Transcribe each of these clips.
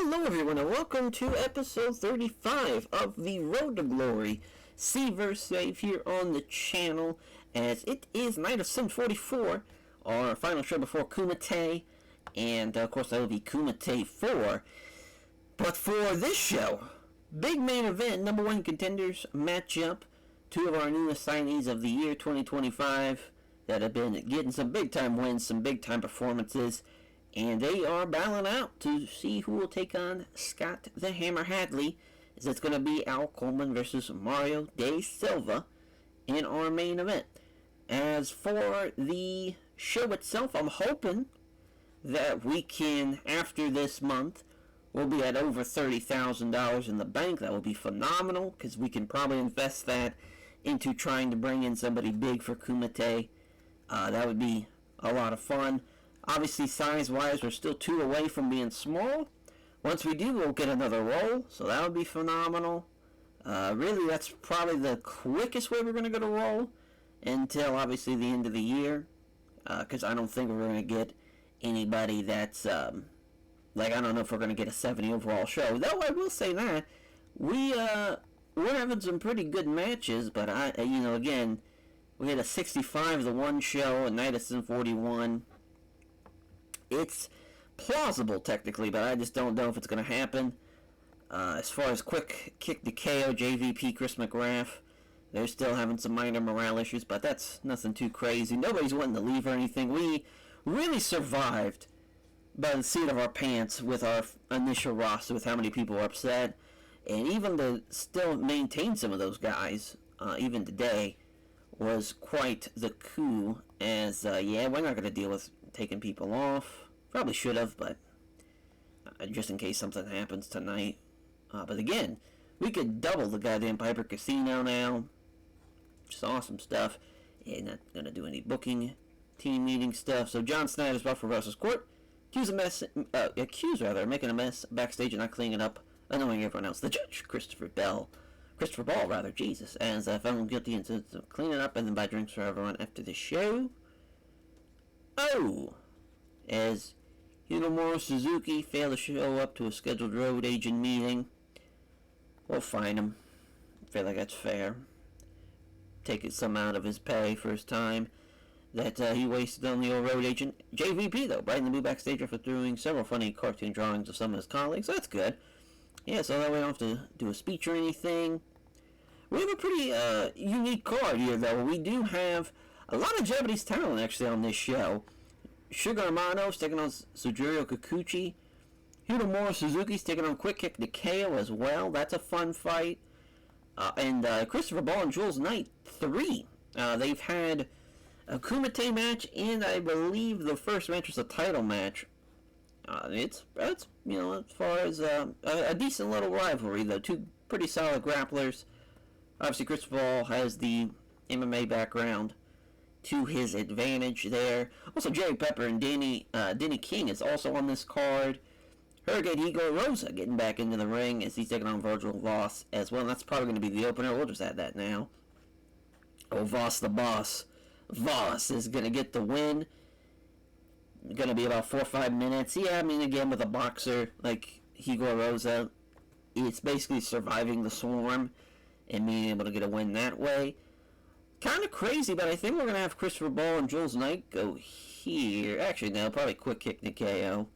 Hello everyone and welcome to episode 35 of the Road to Glory See vs. Save here on the channel, as it is Night of Sin 44, our final show before Kumite, and of course that will be Kumite 4. But for this show, big main event, number one contenders matchup, two of our newest signees of the year 2025 that have been getting some big time wins, some big time performances, and they are battling out to see who will take on Scott the Hammer Hadley. As it's going to be Al Coleman versus Mario De Silva in our main event. As for the show itself, I'm hoping that we can, after this month, we'll be at over $30,000 in the bank. That will be phenomenal, because we can probably invest that into trying to bring in somebody big for Kumite. That would be a lot of fun. Obviously, size-wise, we're still 2 away from being small. Once we do, we'll get another roll, so that would be phenomenal. Really, that's probably the quickest way we're going to get a roll until, obviously, the end of the year. Because I don't think we're going to get anybody that's, I don't know if we're going to get a 70 overall show. Though I will say that, we're having some pretty good matches, but, again, we had a 65 the one show, a Night of Sin 41. It's plausible, technically, but I just don't know if it's going to happen. As far as quick kick to KO, JVP, Chris McGrath, they're still having some minor morale issues, but that's nothing too crazy. Nobody's wanting to leave or anything. We really survived by the seat of our pants with our initial roster, with how many people were upset. And even to still maintain some of those guys, even today, was quite the coup. As, we're not going to deal with taking people off. Probably should have, but just in case something happens tonight. But again, we could double the goddamn Piper Casino now. Just awesome stuff. And not going to do any booking, team meeting stuff. So John Snyder's brought for Russell's Court. Accused of making a mess backstage and not cleaning it up, annoying everyone else. The judge, Christopher Ball, Jesus, as found guilty and said to clean it up and then buy drinks for everyone after the show. Oh! As Hitomaro Suzuki failed to show up to a scheduled road agent meeting. We'll fine him. I feel like that's fair. Taking some out of his pay for his time that he wasted on the old road agent. JVP, though, brightened the mood backstage after doing several funny cartoon drawings of some of his colleagues. That's good. Yeah, so that way I don't have to do a speech or anything. We have a pretty unique card here, though. We do have a lot of Japanese talent, actually, on this show. Sugar Amano's taking on Sujiro Kikuchi. Hitomaro Suzuki's taking on Quick Kick to KO as well. That's a fun fight. And Christopher Ball and Jules Knight 3. They've had a Kumite match, and I believe the first match was a title match. It's as far as a decent little rivalry, though. Two pretty solid grapplers. Obviously, Christopher Ball has the MMA background to his advantage there. Also, Jerry Pepper and Denny King is also on this card. Hurricane Higo Rosa getting back into the ring as he's taking on Virgil Voss as well. And that's probably going to be the opener. We'll just add that now. Oh, Voss the boss. Voss is going to get the win. Going to be about 4 or 5 minutes. Yeah, again, with a boxer like Higo Rosa, it's basically surviving the swarm and being able to get a win that way. Kind of crazy, but I think we're going to have Christopher Ball and Jules Knight go here. Actually, no, probably Quick Kick to KO.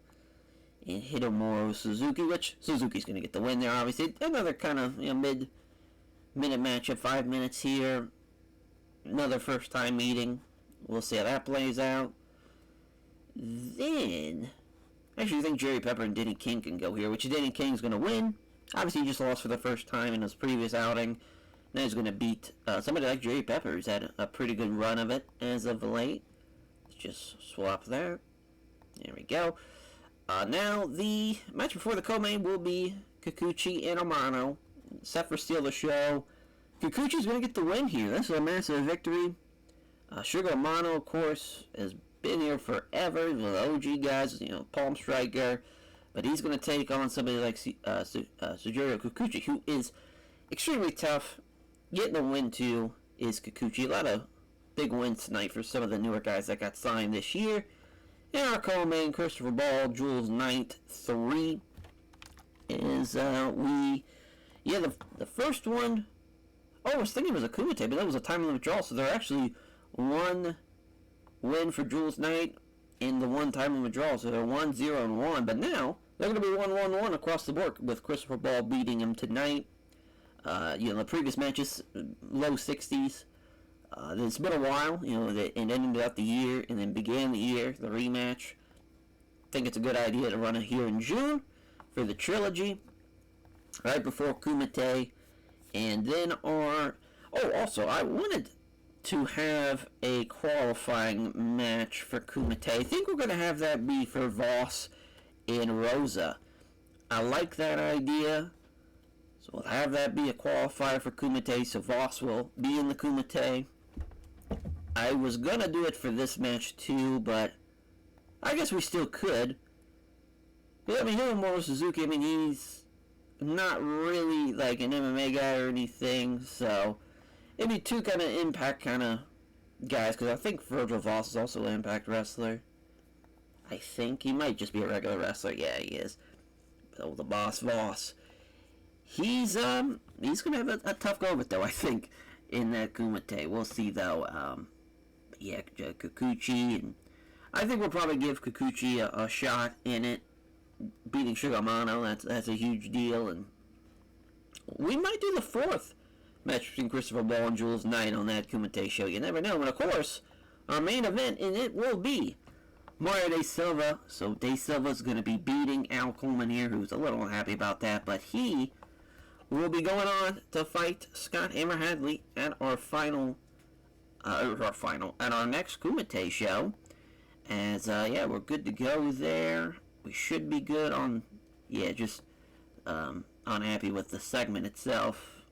And Hitomaro Suzuki, which Suzuki's going to get the win there, obviously. Another kind of mid-minute matchup, 5 minutes here. Another first-time meeting. We'll see how that plays out. Then, actually, I think Jerry Pepper and Denny King can go here, which Denny King's going to win. Obviously, he just lost for the first time in his previous outing. Now he's going to beat somebody like Jerry Pepper, who's had a pretty good run of it as of late. Let's just swap there. There we go. Now, the match before the co-main will be Kikuchi and Amano. Set for steal the show. Kikuchi's going to get the win here. This is a massive victory. Sugar Amano, of course, has been here forever. One of the OG guys, Palm Striker. But he's going to take on somebody like Sujiro Kikuchi, who is extremely tough. Getting a win, too, is Kikuchi. A lot of big wins tonight for some of the newer guys that got signed this year. And our co-main, Christopher Ball, Jules Knight 3. is the first one. Oh, I was thinking it was a Kumite, but that was a time limit draw. So they're actually one win for Jules Knight in the one time limit draw. So they're 1-0-1. But now they're going to be 1-1-1 across the board with Christopher Ball beating him tonight. The previous matches, low 60s. It's been a while, it ended up the year and then began the year, the rematch. I think it's a good idea to run it here in June for the trilogy, right before Kumite. And then also, I wanted to have a qualifying match for Kumite. I think we're going to have that be for Voss and Rosa. I like that idea. So we'll have that be a qualifier for Kumite, so Voss will be in the Kumite. I was going to do it for this match too, but I guess we still could. But, Hiromu Suzuki, he's not really like an MMA guy or anything, so it'd be two kind of Impact kind of guys, because I think Virgil Voss is also an Impact wrestler. I think he might just be a regular wrestler. Yeah, he is. Oh, the boss Voss. He's gonna have a tough go of it though, I think, in that Kumite. We'll see though. Kikuchi, and I think we'll probably give Kikuchi a shot in it. Beating Shigamano, that's a huge deal, and we might do the fourth match between Christopher Ball and Jules Knight on that Kumite show. You never know. And of course, our main event in it will be Mario De Silva. So De Silva's going to be beating Al Coleman here, who's a little unhappy about that, but he will be going on to fight Scott Hammer Hadley at our next Kumite show. As we're good to go there. We should be good on, just unhappy with the segment itself,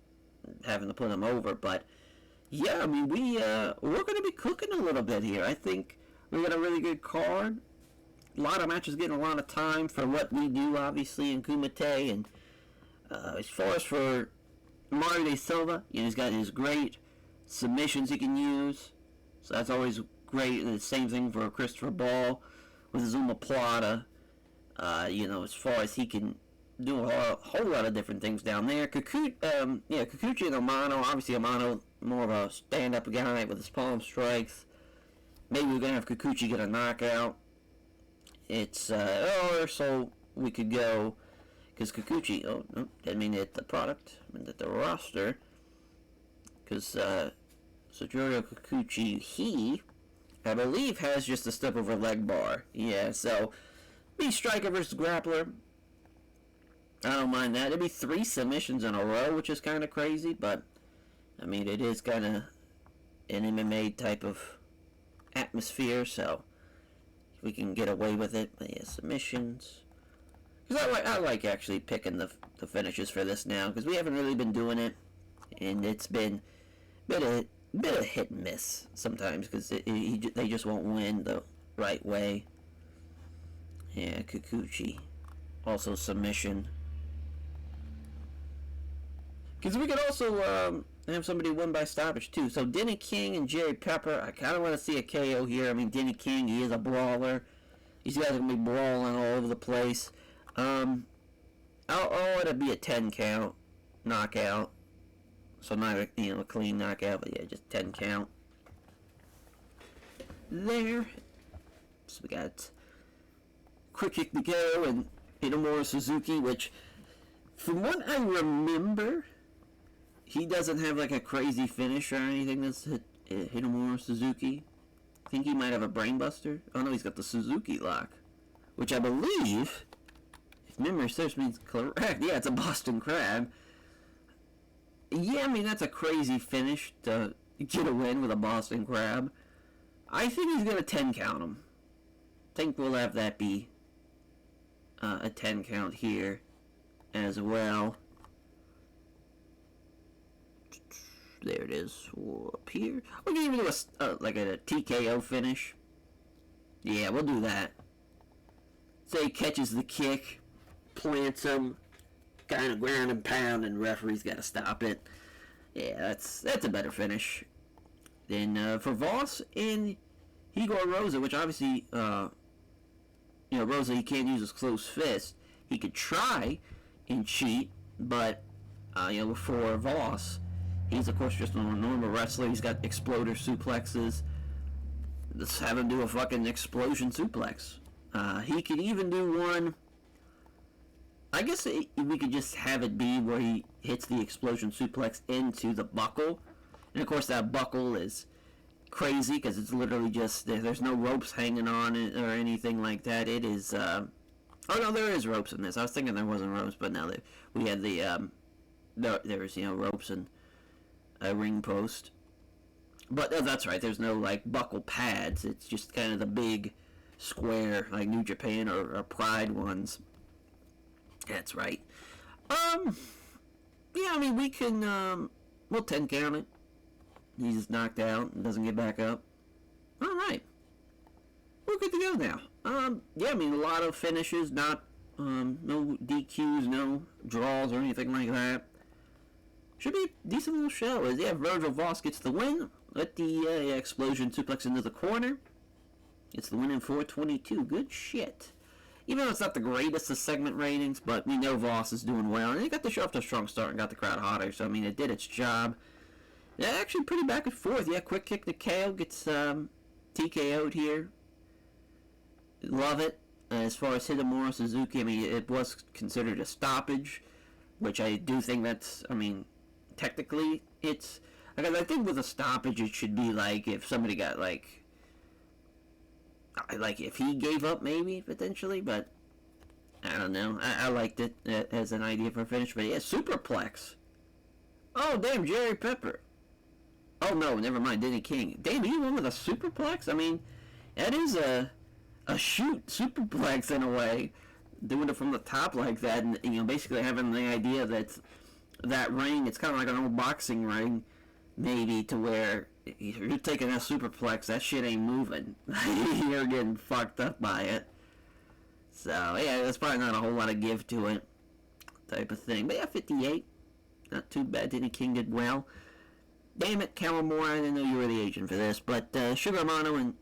having to put them over. But we're going to be cooking a little bit here. I think we got a really good card. A lot of matches getting a lot of time for what we do, obviously, in Kumite. And as far as for Mario De Silva, he's got his great submissions he can use. So that's always great. And the same thing for Christopher Ball with his omoplata. As far as he can do a whole lot of different things down there. Kikuchi and Amano. Obviously, Amano more of a stand-up guy with his palm strikes. Maybe we're going to have Kikuchi get a knockout. It's, or so we could go, because Kikuchi, didn't mean to hit the product, I meant the roster. Because, Sojourner Kikuchi, he, I believe, has just a step over leg bar. Yeah, so be striker versus grappler. I don't mind that. It'd be 3 submissions in a row, which is kind of crazy, but it is kind of an MMA type of atmosphere, so if we can get away with it. But submissions. Because I like actually picking the finishes for this now, because we haven't really been doing it, and it's been a bit of hit and miss sometimes, because they just won't win the right way. Yeah, Kikuchi. Also submission. Because we could also have somebody win by stoppage too. So Denny King and Jerry Pepper. I kind of want to see a KO here. Denny King, he is a brawler. These guys are going to be brawling all over the place. I'll let it be a 10 count knockout. So not a clean knockout, but just 10 count. There. So we got quick kick to go and Hiromu Suzuki, which from what I remember, he doesn't have like a crazy finish or anything that's Hiromu Suzuki. I think he might have a brainbuster. Oh no, he's got the Suzuki lock, which I believe, if memory serves me correct, it's a Boston Crab. Yeah, that's a crazy finish to get a win with a Boston Crab. I think he's going to 10 count him. I think we'll have that be a 10 count here as well. There it is. Up here. We can even do a TKO finish. Yeah, we'll do that. Say he catches the kick, plants him, kind of ground and pound, and referee's got to stop it. Yeah, that's a better finish. Then for Voss and Igor Rosa, which obviously, Rosa, he can't use his closed fist. He could try and cheat, but for Voss, he's of course just a normal wrestler. He's got exploder suplexes. Let's have him do a fucking explosion suplex. He could even do one. I guess we could just have it be where he hits the explosion suplex into the buckle. And of course that buckle is crazy because it's literally just, there's no ropes hanging on it or anything like that. It is, oh no, there is ropes in this. I was thinking there wasn't ropes, but now we had there's, ropes and a ring post. But that's right, there's no, like, buckle pads. It's just kind of the big square, like New Japan or Pride ones. That's right. Yeah, I mean, we can, we'll 10 count it. He's knocked out and doesn't get back up. Alright. We're good to go now. Yeah, I mean, a lot of finishes, not, no DQs, no draws or anything like that. Should be a decent little show. Yeah, Virgil Voss gets the win. Let the explosion suplex into the corner. Gets the win in 422. Good shit. Even though it's not the greatest of segment ratings, but we know Voss is doing well. And it got the show off to a strong start and got the crowd hotter. So, I mean, it did its job. Yeah, actually pretty back and forth. Yeah, quick kick to KO. Gets TKO'd here. Love it. As far as Hitomura Suzuki, I mean, it was considered a stoppage. Which I do think that's, I mean, technically it's... Because I think with a stoppage it should be like if somebody got like if he gave up maybe potentially, but I don't know. I liked it as an idea for a finish, but yeah, superplex. Oh damn, Jerry Pepper. Oh no, never mind, Denny King. Damn, he went with a superplex? I mean, that is a shoot superplex in a way. Doing it from the top like that, and basically having the idea that that ring, it's kind of like an old boxing ring, maybe, to where if you're taking a superplex, that shit ain't moving. You're getting fucked up by it. So, yeah, there's probably not a whole lot of give to it, type of thing. But yeah, 58. Not too bad. Denny King did well. Damn it, Kawamura, I didn't know you were the agent for this. But Sugar Amano and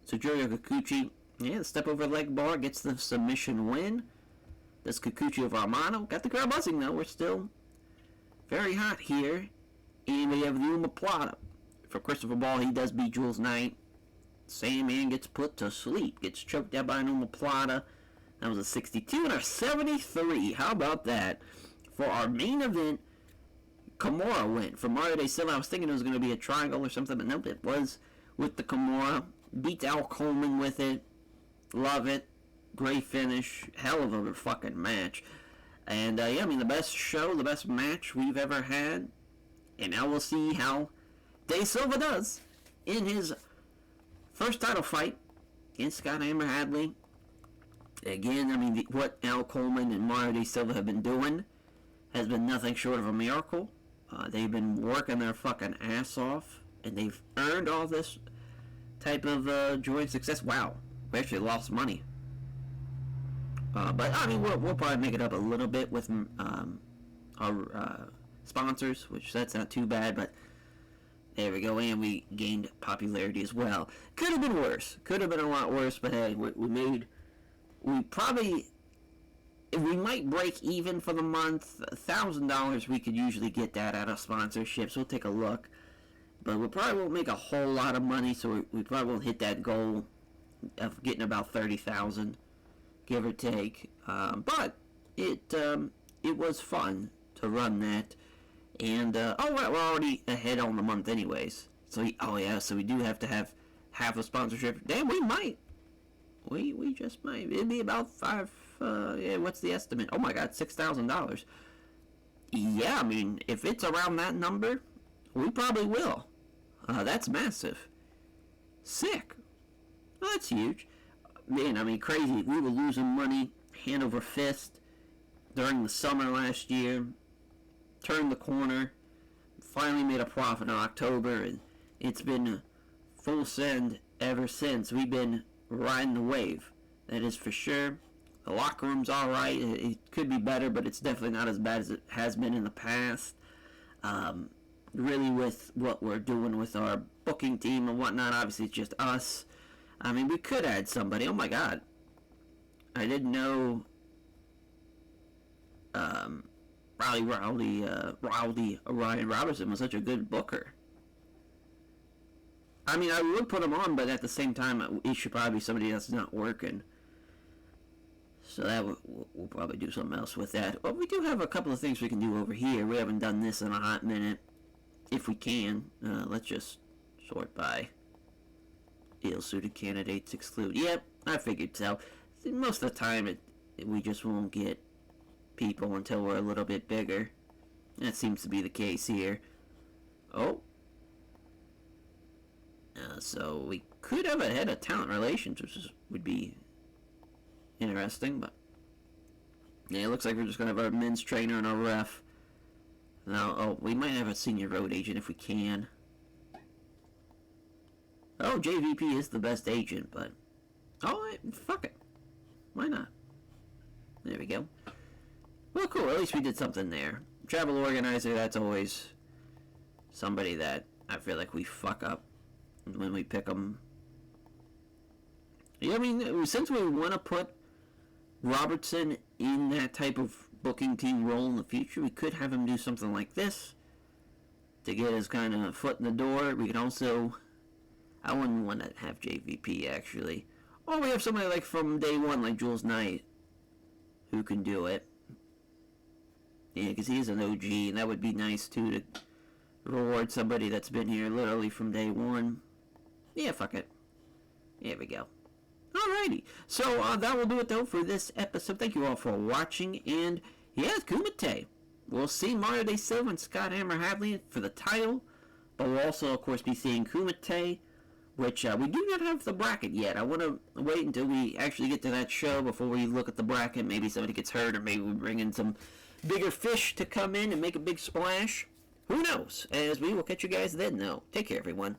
Sujiro Kikuchi, yeah, the step over leg bar gets the submission win. Does Kikuchi over Amano. Got the crowd buzzing, though. We're still very hot here. And we have the Uma Plata. For Christopher Ball, he does beat Jules Knight. Sandman gets put to sleep. Gets choked out by an Uma Plata. That was a 62 and a 73. How about that? For our main event, Kimura went. For Mario De Silva, I was thinking it was going to be a triangle or something, but nope, it was with the Kimura. Beats Al Coleman with it. Love it. Great finish. Hell of a fucking match. And, yeah, I mean, the best show, the best match we've ever had. And now we'll see how De Silva does in his first title fight against Scott Hammer Hadley. Again, I mean, what Al Coleman and Mario De Silva have been doing has been nothing short of a miracle. They've been working their fucking ass off, and they've earned all this type of joy and success. Wow, we actually lost money. But, I mean, we'll probably make it up a little bit with our sponsors, which that's not too bad, but there we go, and we gained popularity as well. Could have been worse. Could have been a lot worse, but hey, we might break even for the month. $1,000, we could usually get that out of sponsorships. We'll take a look. But we probably won't make a whole lot of money, so we probably won't hit that goal of getting about $30,000, give or take. But it was fun to run that. And, we're already ahead on the month anyways. So, so we do have to have half a sponsorship. Damn, we might. We just might. It'd be about what's the estimate? Oh my god, $6,000. Yeah, I mean, if it's around that number, we probably will. That's massive. Sick. Well, that's huge. Man, I mean, crazy. We were losing money hand over fist during the summer last year. Turned the corner. Finally made a profit in October, and it's been full send ever since. We've been riding the wave. That is for sure. The locker room's alright. It could be better, but it's definitely not as bad as it has been in the past. Really, with what we're doing with our booking team and whatnot, obviously it's just us. I mean, we could add somebody. Oh my god. I didn't know. Rowdy Ryan Robertson was such a good booker. I mean, I would put him on, but at the same time, he should probably be somebody that's not working. So that we'll probably do something else with that. But we do have a couple of things we can do over here. We haven't done this in a hot minute. If we can, let's just sort by ill-suited candidates exclude. Yep, I figured so. Most of the time, we just won't get people until we're a little bit bigger. That seems to be the case here. Oh. So we could have a head of talent relations, which would be interesting, but yeah, it looks like we're just gonna have our men's trainer and our ref. Now, we might have a senior road agent if we can. Oh, JVP is the best agent, but fuck it, why not? There we go. Well, cool. At least we did something there. Travel organizer. That's always somebody that I feel like we fuck up when we pick them. Yeah, I mean, since we want to put Robertson in that type of booking team role in the future, we could have him do something like this to get his kind of foot in the door. We could also, I wouldn't want to have JVP actually. Or we have somebody like from day one, like Jules Knight, who can do it. Yeah, because he's an OG, and that would be nice too to reward somebody that's been here literally from day one. Yeah, fuck it. There we go. Alrighty, so that will do it though for this episode. Thank you all for watching, and yeah, Kumite. We'll see Mario De Silva and Scott Hammer Hadley for the title, but we'll also, of course, be seeing Kumite, which we do not have the bracket yet. I want to wait until we actually get to that show before we look at the bracket. Maybe somebody gets hurt, or maybe we bring in some bigger fish to come in and make a big splash. Who knows? As we will catch you guys then, though. Take care, everyone.